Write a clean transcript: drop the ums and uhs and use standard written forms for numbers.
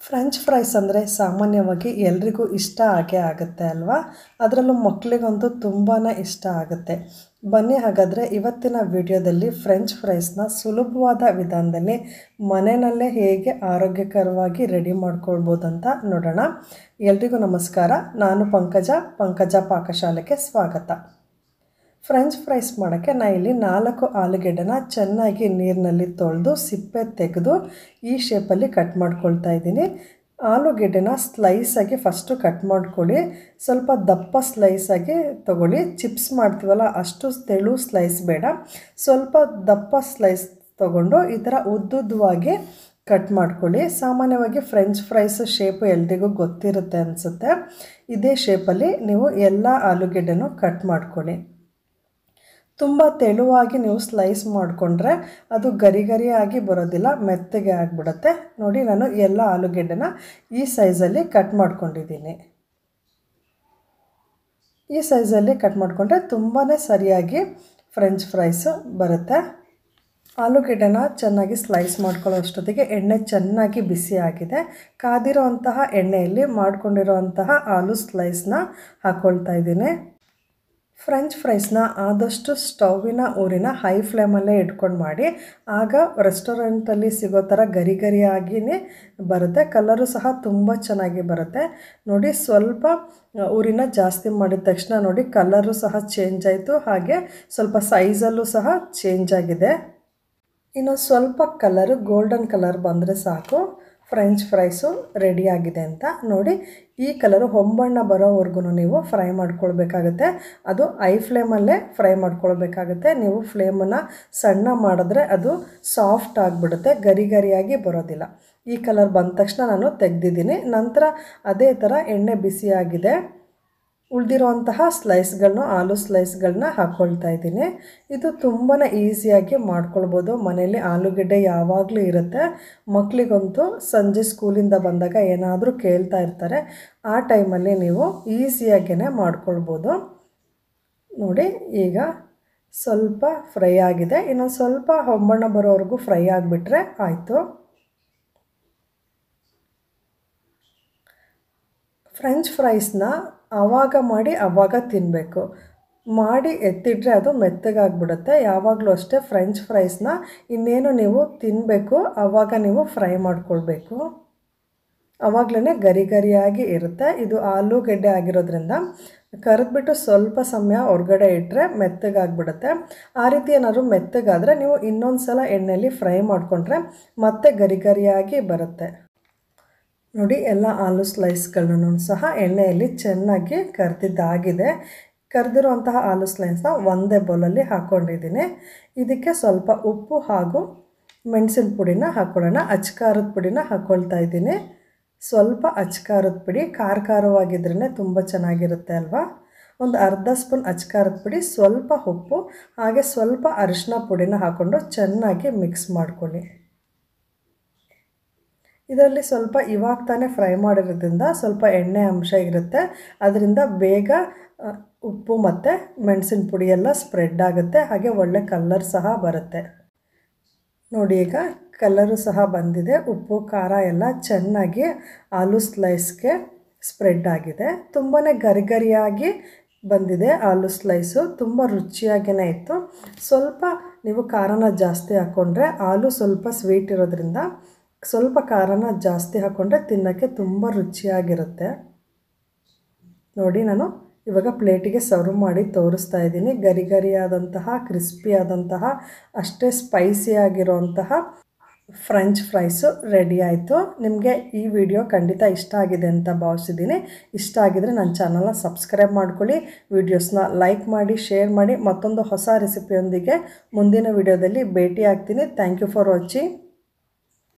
French fries ಅಂದರೆ ಸಾಮಾನ್ಯವಾಗಿ ಎಲ್ರಿಗೂ ಇಷ್ಟ ಆಗೇ ಆಗುತ್ತೆ ಅಲ್ವಾ. ಅದರಲ್ಲೂ ಮಕ್ಕಳಿಗಂತೂ ತುಂಬಾ ಇಷ್ಟ ಆಗುತ್ತೆ. ಬನ್ನಿ ಹಾಗಾದರೆ ಇವತ್ತಿನ ವಿಡಿಯೋದಲ್ಲಿ ಫ್ರೆಂಚ್ ಫ್ರೈಸ್ನ ಸುಲಭವಾದ ವಿಧಾನದಲ್ಲಿ ಮನೆಯಲ್ಲೇ ಹೇಗೆ ಆರೋಗ್ಯಕರವಾಗಿ ರೆಡಿ ಮಾಡ್ಕೊಳ್ಬೋದು ಅಂತ ನೋಡೋಣ. ಎಲ್ರಿಗೂ ನಮಸ್ಕಾರ. ನಾನು ಪಂಕಜ ಪಾಕಶಾಲೆಗೆ ಸ್ವಾಗತ. ಫ್ರೆಂಚ್ ಫ್ರೈಸ್ ಮಾಡೋಕ್ಕೆ ನಾನು ಇಲ್ಲಿ 4 ಆಲೂಗೆಡ್ಡೆನ ಚೆನ್ನಾಗಿ ನೀರಿನಲ್ಲಿ ತೊಳೆದು ಸಿಪ್ಪೆ ತೆಗೆದು ಈ ಶೇಪಲ್ಲಿ ಕಟ್ ಮಾಡ್ಕೊಳ್ತಾ ಇದ್ದೀನಿ. ಆಲೂಗೆಡ್ಡೆನ ಸ್ಲೈಸಾಗಿ ಫಸ್ಟು ಕಟ್ ಮಾಡ್ಕೊಳ್ಳಿ. ಸ್ವಲ್ಪ ದಪ್ಪ ಸ್ಲೈಸಾಗಿ ತೊಗೊಳ್ಳಿ. ಚಿಪ್ಸ್ ಮಾಡ್ತೀವಲ್ಲ ಅಷ್ಟು ತೆಳು ಸ್ಲೈಸ್ ಬೇಡ, ಸ್ವಲ್ಪ ದಪ್ಪ ಸ್ಲೈಸ್ ತೊಗೊಂಡು ಈ ಥರ ಉದ್ದುದ್ದವಾಗಿ ಕಟ್ ಮಾಡ್ಕೊಳ್ಳಿ. ಸಾಮಾನ್ಯವಾಗಿ ಫ್ರೆಂಚ್ ಫ್ರೈಸ್ ಶೇಪು ಎಲ್ರಿಗೂ ಗೊತ್ತಿರುತ್ತೆ ಅನಿಸುತ್ತೆ. ಇದೇ ಶೇಪಲ್ಲಿ ನೀವು ಎಲ್ಲ ಆಲೂಗೆಡ್ಡೆನೂ ಕಟ್ ಮಾಡ್ಕೊಳ್ಳಿ. ತುಂಬ ತೆಳುವಾಗಿ ನೀವು ಸ್ಲೈಸ್ ಮಾಡಿಕೊಂಡ್ರೆ ಅದು ಗರಿಯಾಗಿ ಬರೋದಿಲ್ಲ, ಮೆತ್ತಗೆ ಆಗಿಬಿಡುತ್ತೆ. ನೋಡಿ, ನಾನು ಎಲ್ಲ ಆಲೂಗೆಡ್ಡೆನ ಈ ಸೈಜಲ್ಲಿ ಕಟ್ ಮಾಡ್ಕೊಂಡಿದ್ದೀನಿ. ಈ ಸೈಜಲ್ಲಿ ಕಟ್ ಮಾಡಿಕೊಂಡ್ರೆ ತುಂಬಾ ಸರಿಯಾಗಿ ಫ್ರೆಂಚ್ ಫ್ರೈಸು ಬರುತ್ತೆ. ಆಲೂಗೆಡ್ಡೆನ ಚೆನ್ನಾಗಿ ಸ್ಲೈಸ್ ಮಾಡ್ಕೊಳ್ಳೋ ಅಷ್ಟೊತ್ತಿಗೆ ಎಣ್ಣೆ ಚೆನ್ನಾಗಿ ಬಿಸಿ ಆಗಿದೆ. ಕಾದಿರೋವಂತಹ ಎಣ್ಣೆಯಲ್ಲಿ ಮಾಡ್ಕೊಂಡಿರೋವಂತಹ ಆಲೂ ಸ್ಲೈಸ್ನ ಹಾಕ್ಕೊಳ್ತಾ ಇದ್ದೀನಿ. ಫ್ರೆಂಚ್ ಫ್ರೈಸ್ನ ಆದಷ್ಟು ಸ್ಟೌವಿನ ಊರಿನ ಹೈ ಫ್ಲೇಮಲ್ಲೇ ಇಟ್ಕೊಂಡು ಮಾಡಿ. ಆಗ ರೆಸ್ಟೋರೆಂಟಲ್ಲಿ ಸಿಗೋ ಥರ ಗರಿಯಾಗಿಯೇ ಬರುತ್ತೆ. ಕಲರು ಸಹ ತುಂಬ ಚೆನ್ನಾಗಿ ಬರುತ್ತೆ. ನೋಡಿ, ಸ್ವಲ್ಪ ಊರಿನ ಜಾಸ್ತಿ ಮಾಡಿದ ತಕ್ಷಣ ನೋಡಿ ಕಲರು ಸಹ ಚೇಂಜ್ ಆಯಿತು, ಹಾಗೆ ಸ್ವಲ್ಪ ಸೈಜಲ್ಲೂ ಸಹ ಚೇಂಜ್ ಆಗಿದೆ. ಇನ್ನು ಸ್ವಲ್ಪ ಕಲರು ಗೋಲ್ಡನ್ ಕಲರ್ ಬಂದರೆ ಸಾಕು, ಫ್ರೆಂಚ್ ಫ್ರೈಸು ರೆಡಿಯಾಗಿದೆ ಅಂತ. ನೋಡಿ, ಈ ಕಲರು ಹೊಂಬಣ್ಣ ಬರೋವರೆಗೂ ನೀವು ಫ್ರೈ ಮಾಡ್ಕೊಳ್ಬೇಕಾಗುತ್ತೆ. ಅದು ಐ ಫ್ಲೇಮಲ್ಲೇ ಫ್ರೈ ಮಾಡ್ಕೊಳ್ಬೇಕಾಗುತ್ತೆ. ನೀವು ಫ್ಲೇಮನ್ನು ಸಣ್ಣ ಮಾಡಿದ್ರೆ ಅದು ಸಾಫ್ಟ್ ಆಗಿಬಿಡುತ್ತೆ, ಗರಿಯಾಗಿ ಬರೋದಿಲ್ಲ. ಈ ಕಲರ್ ಬಂದ ತಕ್ಷಣ ನಾನು ತೆಗೆದಿದ್ದೀನಿ. ನಂತರ ಅದೇ ಥರ ಎಣ್ಣೆ ಬಿಸಿಯಾಗಿದೆ. ಉಳಿದಿರುವಂತಹ ಸ್ಲೈಸ್ಗಳನ್ನ ಆಲೂ ಸ್ಲೈಸ್ಗಳನ್ನ ಹಾಕ್ಕೊಳ್ತಾ ಇದ್ದೀನಿ. ಇದು ತುಂಬಾ ಈಸಿಯಾಗಿ ಮಾಡ್ಕೊಳ್ಬೋದು. ಮನೆಯಲ್ಲಿ ಆಲೂಗೆಡ್ಡೆ ಯಾವಾಗಲೂ ಇರುತ್ತೆ. ಮಕ್ಕಳಿಗಂತೂ ಸಂಜೆ ಸ್ಕೂಲಿಂದ ಬಂದಾಗ ಏನಾದರೂ ಕೇಳ್ತಾ ಇರ್ತಾರೆ. ಆ ಟೈಮಲ್ಲಿ ನೀವು ಈಸಿಯಾಗೇ ಮಾಡ್ಕೊಳ್ಬೋದು. ನೋಡಿ, ಈಗ ಸ್ವಲ್ಪ ಫ್ರೈ ಆಗಿದೆ. ಇನ್ನೊಂದು ಸ್ವಲ್ಪ ಹೊಂಬಣ್ಣ ಬರೋವರೆಗೂ ಫ್ರೈ ಆಗಿಬಿಟ್ರೆ ಆಯಿತು. ಫ್ರೆಂಚ್ ಫ್ರೈಸ್ನ ಆವಾಗ ಮಾಡಿ ಆವಾಗ ತಿನ್ನಬೇಕು. ಮಾಡಿ ಎತ್ತಿಟ್ರೆ ಅದು ಮೆತ್ತಗಾಗ್ಬಿಡುತ್ತೆ. ಯಾವಾಗಲೂ ಅಷ್ಟೇ ಫ್ರೆಂಚ್ ಫ್ರೈಸ್ನ ಇನ್ನೇನು ನೀವು ತಿನ್ನಬೇಕು ಆವಾಗ ನೀವು ಫ್ರೈ ಮಾಡ್ಕೊಳ್ಬೇಕು. ಆವಾಗಲೇ ಗರಿಯಾಗಿ ಇರುತ್ತೆ. ಇದು ಆಲೂಗೆಡ್ಡೆ ಆಗಿರೋದ್ರಿಂದ ಕರೆದ್ಬಿಟ್ಟು ಸ್ವಲ್ಪ ಸಮಯ ಹೊರಗಡೆ ಇಟ್ಟರೆ ಮೆತ್ತಗಾಗ್ಬಿಡುತ್ತೆ. ಆ ರೀತಿ ಏನಾದರೂ ಮೆತ್ತಗಾದರೆ ನೀವು ಇನ್ನೊಂದು ಸಲ ಎಣ್ಣೆಯಲ್ಲಿ ಫ್ರೈ ಮಾಡಿಕೊಂಡ್ರೆ ಮತ್ತೆ ಗರಿಯಾಗಿ ಬರುತ್ತೆ. ನೋಡಿ, ಎಲ್ಲ ಆಲೂ ಸ್ಲೈಸ್ಗಳನ್ನು ಸಹ ಎಣ್ಣೆಯಲ್ಲಿ ಚೆನ್ನಾಗಿ ಕರೆದಿದ್ದಾಗಿದೆ. ಕರೆದಿರುವಂತಹ ಆಲೂ ಸ್ಲೈಸ್ನ ಒಂದೇ ಬೌಲಲ್ಲಿ ಹಾಕ್ಕೊಂಡಿದ್ದೀನಿ. ಇದಕ್ಕೆ ಸ್ವಲ್ಪ ಉಪ್ಪು ಹಾಗೂ ಮೆಣಸಿನ ಪುಡಿನ ಹಾಕ್ಕೊಳ್ಳೋಣ. ಅಚ್ಕಾರದ ಪುಡಿನ ಹಾಕ್ಕೊಳ್ತಾ ಇದ್ದೀನಿ. ಸ್ವಲ್ಪ ಅಚ್ಕಾರದ ಪುಡಿ ಖಾರವಾಗಿದ್ರೇ ತುಂಬ ಚೆನ್ನಾಗಿರುತ್ತೆ ಅಲ್ವಾ. ಒಂದು ಅರ್ಧ ಸ್ಪೂನ್ ಅಚ್ಕಾರದ ಪುಡಿ, ಸ್ವಲ್ಪ ಉಪ್ಪು ಹಾಗೆ ಸ್ವಲ್ಪ ಅರಿಶಿನ ಪುಡಿನ ಹಾಕ್ಕೊಂಡು ಚೆನ್ನಾಗಿ ಮಿಕ್ಸ್ ಮಾಡ್ಕೊಳ್ಳಿ. ಇದರಲ್ಲಿ ಸ್ವಲ್ಪ ಇವಾಗ ತಾನೇ ಫ್ರೈ ಮಾಡಿರೋದ್ರಿಂದ ಸ್ವಲ್ಪ ಎಣ್ಣೆ ಅಂಶ ಇರುತ್ತೆ. ಅದರಿಂದ ಬೇಗ ಉಪ್ಪು ಮತ್ತು ಮೆಣಸಿನ ಪುಡಿ ಎಲ್ಲ ಸ್ಪ್ರೆಡ್ ಆಗುತ್ತೆ, ಹಾಗೆ ಒಳ್ಳೆ ಕಲರ್ ಸಹ ಬರುತ್ತೆ. ನೋಡಿ, ಈಗ ಕಲರು ಸಹ ಬಂದಿದೆ. ಉಪ್ಪು ಖಾರ ಎಲ್ಲ ಚೆನ್ನಾಗಿ ಆಲೂ ಸ್ಲೈಸ್ಗೆ ಸ್ಪ್ರೆಡ್ ಆಗಿದೆ. ತುಂಬಾ ಗರಿಯಾಗಿ ಬಂದಿದೆ ಆಲೂ ಸ್ಲೈಸು. ತುಂಬ ರುಚಿಯಾಗೇ ಇತ್ತು. ಸ್ವಲ್ಪ ನೀವು ಖಾರನ ಜಾಸ್ತಿ ಹಾಕ್ಕೊಂಡ್ರೆ, ಆಲೂ ಸ್ವಲ್ಪ ಸ್ವೀಟ್ ಇರೋದ್ರಿಂದ ಸ್ವಲ್ಪ ಖಾರನ ಜಾಸ್ತಿ ಹಾಕ್ಕೊಂಡ್ರೆ ತಿನ್ನೋಕ್ಕೆ ತುಂಬ ರುಚಿಯಾಗಿರುತ್ತೆ. ನೋಡಿ, ನಾನು ಇವಾಗ ಪ್ಲೇಟಿಗೆ ಸರ್ವ್ ಮಾಡಿ ತೋರಿಸ್ತಾ ಇದ್ದೀನಿ. ಗರಿಯಾದಂತಹ ಕ್ರಿಸ್ಪಿ ಆದಂತಹ ಅಷ್ಟೇ ಸ್ಪೈಸಿ ಆಗಿರೋಂತಹ ಫ್ರೆಂಚ್ ಫ್ರೈಸು ರೆಡಿ ಆಯಿತು. ನಿಮಗೆ ಈ ವಿಡಿಯೋ ಖಂಡಿತ ಇಷ್ಟ ಆಗಿದೆ ಅಂತ ಭಾವಿಸಿದ್ದೀನಿ. ಇಷ್ಟ ಆಗಿದರೆ ನನ್ನ ಚಾನಲ್ನ ಸಬ್ಸ್ಕ್ರೈಬ್ ಮಾಡ್ಕೊಳ್ಳಿ, ವಿಡಿಯೋಸ್ನ ಲೈಕ್ ಮಾಡಿ, ಶೇರ್ ಮಾಡಿ. ಮತ್ತೊಂದು ಹೊಸ ರೆಸಿಪಿಯೊಂದಿಗೆ ಮುಂದಿನ ವಿಡಿಯೋದಲ್ಲಿ ಭೇಟಿ ಆಗ್ತೀನಿ. Thank you for watching.